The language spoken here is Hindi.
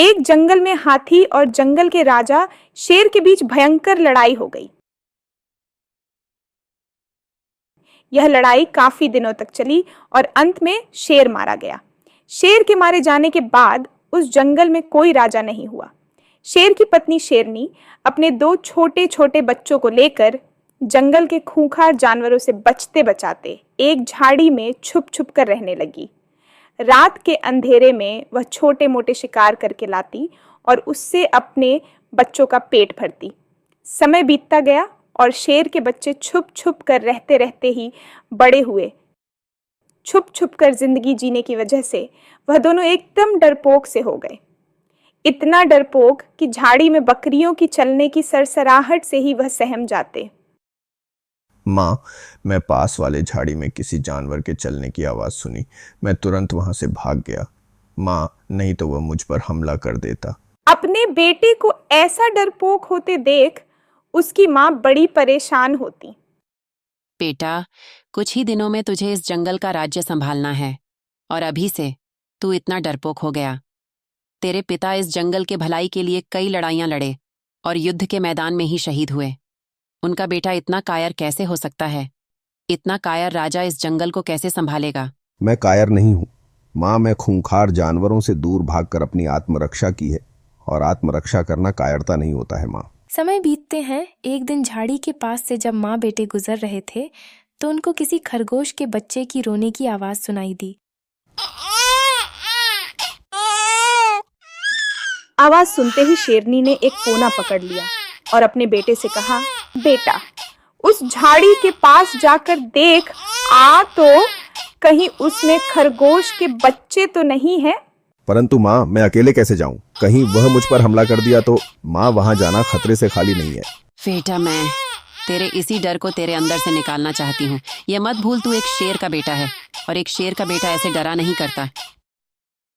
एक जंगल में हाथी और जंगल के राजा शेर के बीच भयंकर लड़ाई हो गई। यह लड़ाई काफी दिनों तक चली और अंत में शेर मारा गया। शेर के मारे जाने के बाद उस जंगल में कोई राजा नहीं हुआ। शेर की पत्नी शेरनी अपने दो छोटे छोटे बच्चों को लेकर जंगल के खूंखार जानवरों से बचते बचाते एक झाड़ी में छुप छुप कर रहने लगी। रात के अंधेरे में वह छोटे मोटे शिकार करके लाती और उससे अपने बच्चों का पेट भरती। समय बीतता गया और शेर के बच्चे छुप छुप कर रहते रहते ही बड़े हुए। छुप छुप कर जिंदगी जीने की वजह से वह दोनों एकदम डरपोक से हो गए। इतना डरपोक कि झाड़ी में बकरियों की चलने की सरसराहट से ही वह सहम जाते। माँ, मैं पास वाले झाड़ी में किसी जानवर के चलने की आवाज़ सुनी। मैं तुरंत वहां से भाग गया। माँ, नहीं तो वह मुझ पर हमला कर देता। अपने बेटे को ऐसा डरपोक होते देख उसकी माँ बड़ी परेशान होती। बेटा, कुछ ही दिनों में तुझे इस जंगल का राज्य संभालना है और अभी से तू इतना डरपोक हो गया। तेरे पिता इस जंगल के भलाई के लिए कई लड़ाइयां लड़े और युद्ध के मैदान में ही शहीद हुए। उनका बेटा इतना कायर कैसे हो सकता है? इतना कायर राजा इस जंगल को कैसे संभालेगा? मैं कायर नहीं हूँ माँ। मैं खूंखार जानवरों से दूर भागकर अपनी आत्मरक्षा की है और आत्मरक्षा करना कायरता नहीं होता है माँ। समय बीतते हैं। एक दिन झाड़ी के पास से जब माँ बेटे गुजर रहे थे तो उनको किसी खरगोश के बच्चे की रोने की आवाज सुनाई दी। आवाज सुनते ही शेरनी ने एक कोना पकड़ लिया और अपने बेटे से कहा, बेटा, उस झाड़ी के पास जाकर देख आ तो कहीं उसमें खरगोश के बच्चे तो नहीं है। परंतु माँ, मैं अकेले कैसे जाऊं? कहीं वह मुझ पर हमला कर दिया तो? माँ, वहां जाना खतरे से खाली नहीं है। बेटा, मैं तेरे इसी डर को तेरे अंदर से निकालना चाहती हूँ। यह मत भूल, तू एक शेर का बेटा है और एक शेर का बेटा ऐसे डरा नहीं करता।